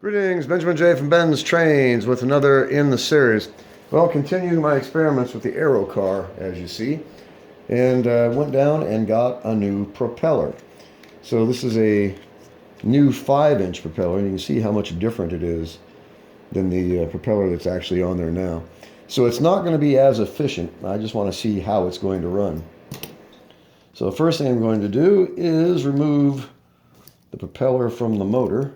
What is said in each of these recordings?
Greetings, Benjamin J. from BENZTRAINZ with another in the series. Well, continuing my experiments with the Aero car, as you see, and went down and got a new propeller. So this is a new 5-inch propeller, and you can see how much different it is than the propeller that's actually on there now. So it's not going to be as efficient. I just want to see how it's going to run. So the first thing I'm going to do is remove the propeller from the motor.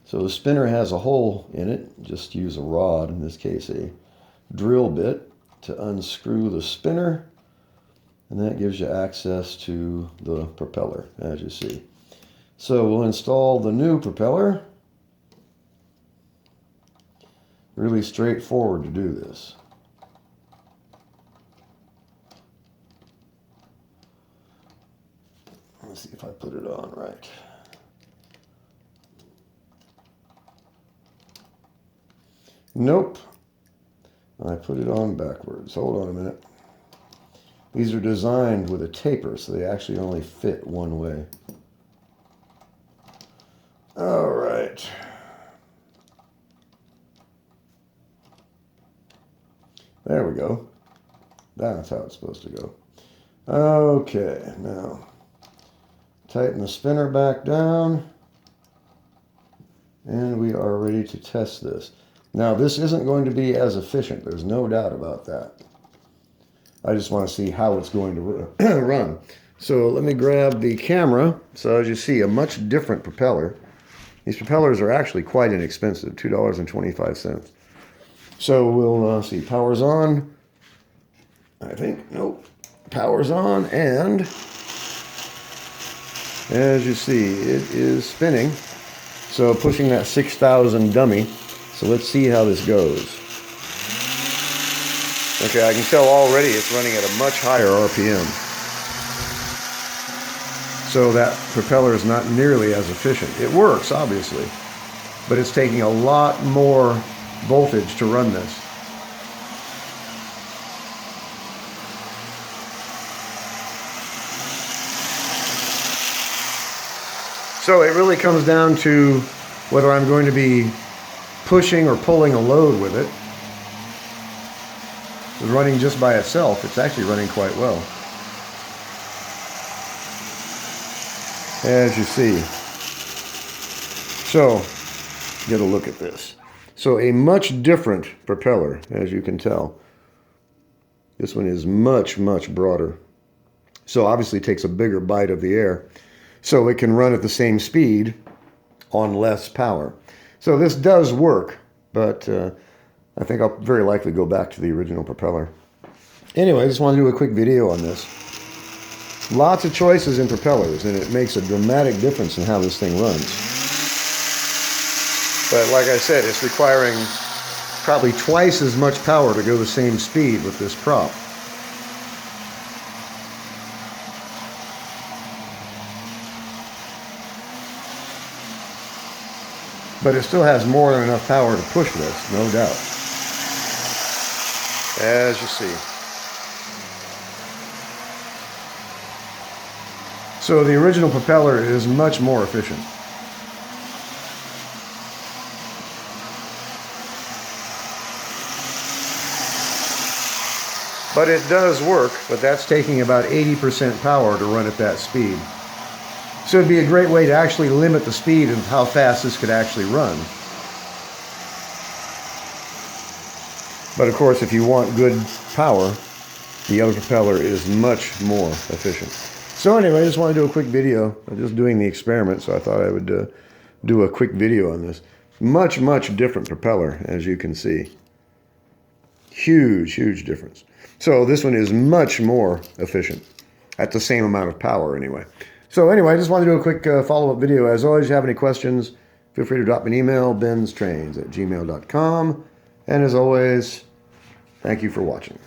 So the spinner has a hole in it. Just use a rod, in this case a drill bit, to unscrew the spinner, and that gives you access to the propeller, as you see. So we'll install the new propeller. Really straightforward to do this. Let's see if I put it on right. Nope. I put it on backwards. Hold on a minute. These are designed with a taper, so they actually only fit one way. All right. There we go. That's how it's supposed to go. Okay, now tighten the spinner back down, and we are ready to test this. Now, this isn't going to be as efficient. There's no doubt about that. I just want to see how it's going to run. So let me grab the camera. So as you see, a much different propeller. These propellers are actually quite inexpensive, $2.25. So we'll see, power's on. I think, nope. Power's on, and as you see, it is spinning. So pushing that 6,000 dummy. So let's see how this goes. Okay, I can tell already it's running at a much higher RPM. So that propeller is not nearly as efficient. It works, obviously, but it's taking a lot more voltage to run this. So it really comes down to whether I'm going to be pushing or pulling a load with it. It's running just by itself. It's actually running quite well, as you see. So get a look at this. So a much different propeller, as you can tell. This one is much, much broader. So obviously it takes a bigger bite of the air. So it can run at the same speed on less power. So this does work, but I think I'll very likely go back to the original propeller. Anyway, I just want to do a quick video on this. Lots of choices in propellers, and it makes a dramatic difference in how this thing runs. But like I said, it's requiring probably twice as much power to go the same speed with this prop. But it still has more than enough power to push this, no doubt. As you see. So the original propeller is much more efficient. But it does work, but that's taking about 80% power to run at that speed. So it'd be a great way to actually limit the speed of how fast this could actually run. But of course, if you want good power, the other propeller is much more efficient. So anyway, I just want to do a quick video. I'm just doing the experiment, so I thought I would do a quick video on this. Much, much different propeller, as you can see. Huge, huge difference. So this one is much more efficient at the same amount of power anyway. So anyway, I just want to do a quick follow-up video. As always, if you have any questions, feel free to drop me an email, BENZTRAINZ@gmail.com. And as always, thank you for watching.